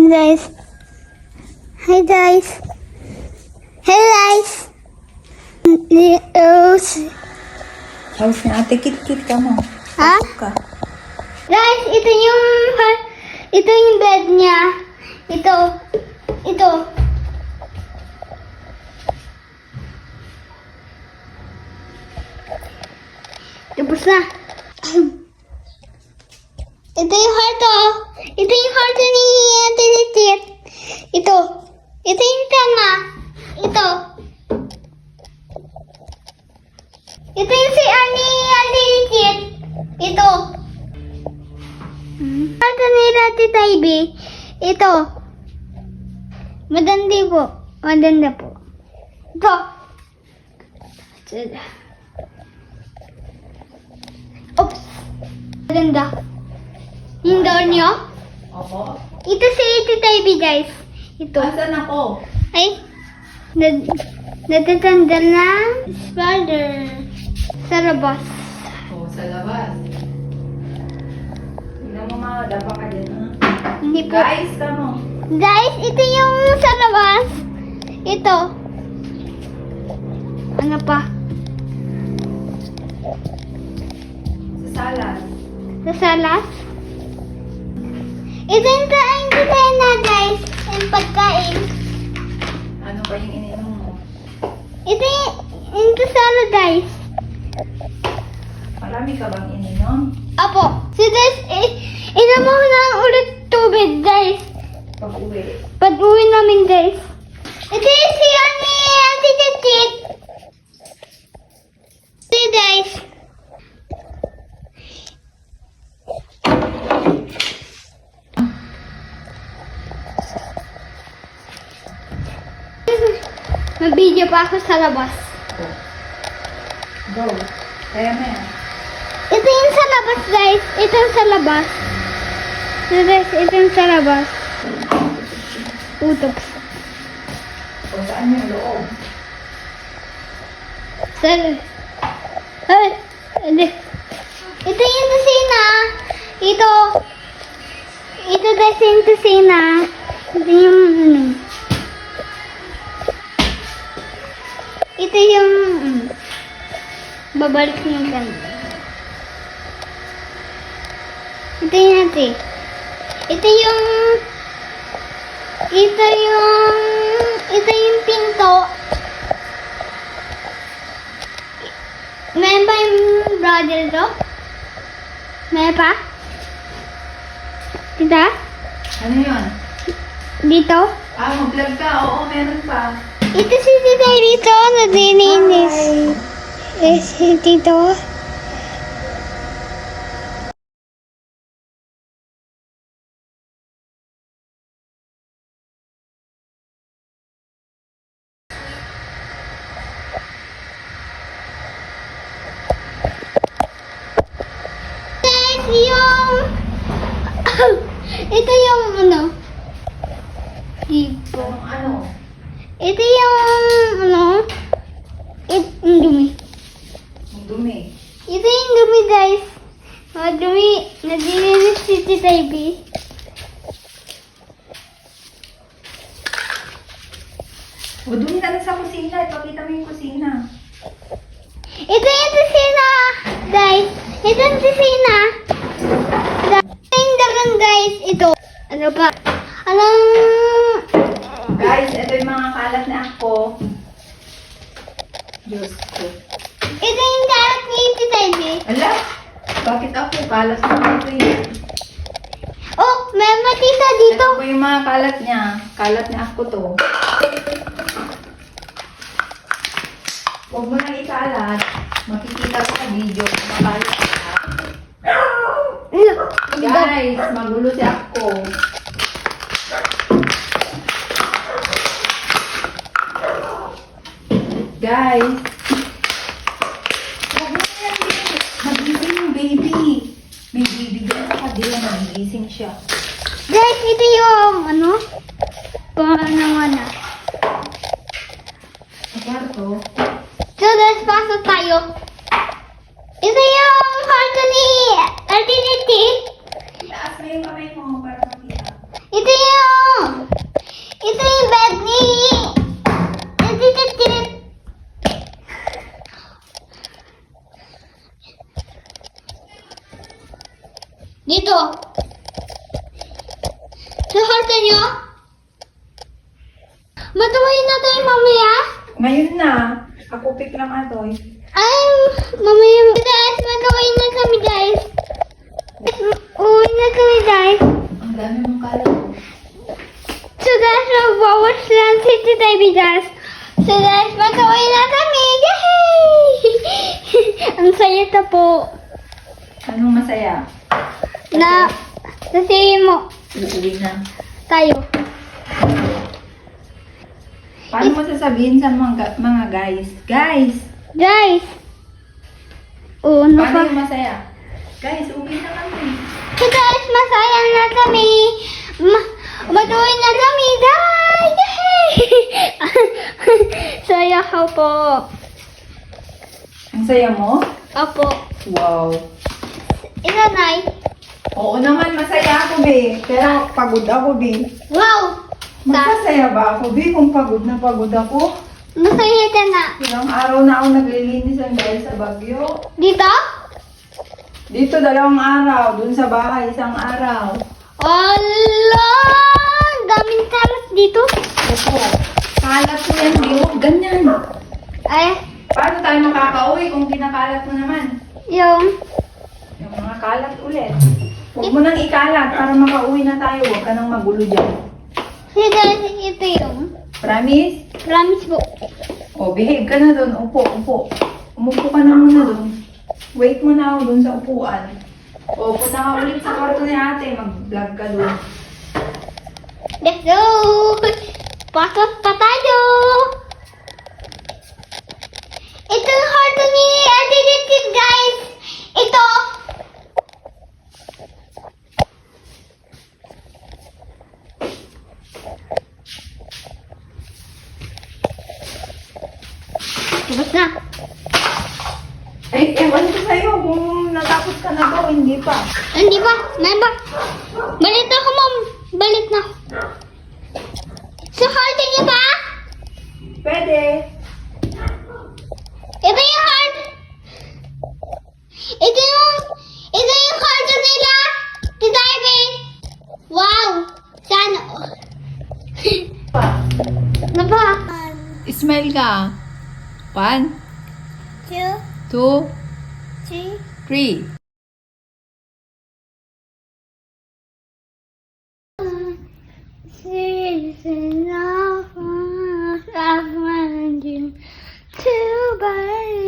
guys. Hi guys. Hey guys. Ayos na ate, kit-kit ka mo. Ha? Ka. Guys, ito yung bed niya. Ito. Tapos na. Ito yung heart oh. Ito yung heart ni Ate Litit. Ito yung tama. Ito yung si Ani Ate Litit. Ito. Heart ni Ate Taibi. Ito. Maganda po. Ito. Oops. Maganda. Yung door niyo? Opo. Ito si Ate Taibi, guys. Ito. Asan ako? Ay. Natatandal ng spider. Sa labas. Sa labas. Tignan mo mga dapa ka dyan, ha? Hindi po. Guys, kamo. Guys, ito yung sa labas. Ito. Ano pa? Sa salas. Sa salas. Ito yung kain na, guys. Yung pagkain. Ano ba yung ininom mo? Ito yung kasala, guys. Marami ka bang ininom? Apo. Si guys, inamo na ulit tubig, guys. Pag-uwi. Pag-uwi namin, guys. Ito yung si Ate Titit. Ito guys. Mag-video pa ako sa labas. Go. Kaya mo yan. Ito yung sa labas, guys. Ito yung sa labas. Ito yung sa labas. Utops. O saan yung loob? Ito yung kusina. Ito guys yung kusina. Ito yung ito yung babalik yung ganda. Ito yung natin. Ito yung pinto. Meron ba yung brother do? Meron pa? Tita? Ano yun? Dito? Mag-vlog ka. Oo, meron pa. Ito si Tita dito. Nadininis. Si Tito. Ito yung tipo. Ano? Ito yung yung dumi. Ang dumi. Ito yung dumi, guys. Mga dumi. Nadininis si Tita Ivy. O, dumi na rin sa kusina. Ipakita mo yung kusina. Ito yung kusina, guys. Ito yung kusina. Ito yung dagan, guys. Ito. Ano pa? Guys, ito yung mga kalat na ako. Diyos ko. Ito yung karat ni Tita Ivy. Ala, bakit ako? Kalat na ito yun. Oh, may matita dito. Ito po yung mga kalat niya. Kalat na ako to. Huwag mo nang ikalat. Makikita ko sa video. Makalat ka. Guys, magulo si ako. Guys. Huwag mo na yan, baby. Magising yung baby. May baby dyan sa kabila. Magigising siya. Guys, ito yung pangalawa. Sa kwarto. So, guys, pasok tayo. Ito yung kwarto ni Ate Niti. Taas mo yung kamay mo para makita. Ito yung Sa heart nyo? Matuloy na tayo mamaya? Ngayon na. Ako pick lang atoy. Ay, mamaya. Guys, matuloy na kami, guys. Uwi na kami, guys. Ang dami mong kalat. So guys, mag-watch lang si Tita B, guys. So guys, mag-away na kami. Yay! Ang saya na po. Anong masaya? Na, kasi mo Uuwi na. tayo. Paano mo sasabihin sa mga guys? Guys! Guys. Oo, ano Paano pa? yung masaya? Guys, uwi na kami. So guys, masaya na kami. Mag-away na kami, guys. Yay! Saya ko po. Ang saya mo? Opo. Wow. Ito, Nay. Oo naman, masaya ako, be. Pero pagod ako, be. Wow! Masasaya ba ako, be, kung pagod na pagod ako? Masaya ka na. Ilang araw na ako naglilinis dahil sa bagyo. Dito? Dito, 2 araw. Dun sa bahay, 1 araw. Ala! Daming kalat dito. Opo. Kalat mo yan, be. Huwag ganyan. Ay, Paano tayo makakauwi kung kinakalat mo naman? yung... Yung mga kalat ulit. Huwag mo nang ikalat para makauwi na tayo. Huwag ka nang magulo dyan. Si guys, ito yung... Promise? Promise po. O, behave ka na doon. Upo, upo. Umupo ka na muna doon. Wait mo na ako doon sa upuan. O, punta ka ulit sa kwarto ni ate. Mag-vlog ka doon. Let's go! Pasok pa tayo! Ito yung heart ni Ate Dikit, guys! Ito! Tapos na. Eh, ewan ko sa'yo kung natapos ka na to. Hindi pa. Hindi ba? May ba? Balik na ako, ma'am. Balik na ako. Sa heart niyo ba? Pwede. Ito yung heart. Ito yung heart nila. Tita Ivy. Wow. Sana. Pa. Ano ba? Smile ka. 1, 2, 2, 3. 3. Season of love, to burn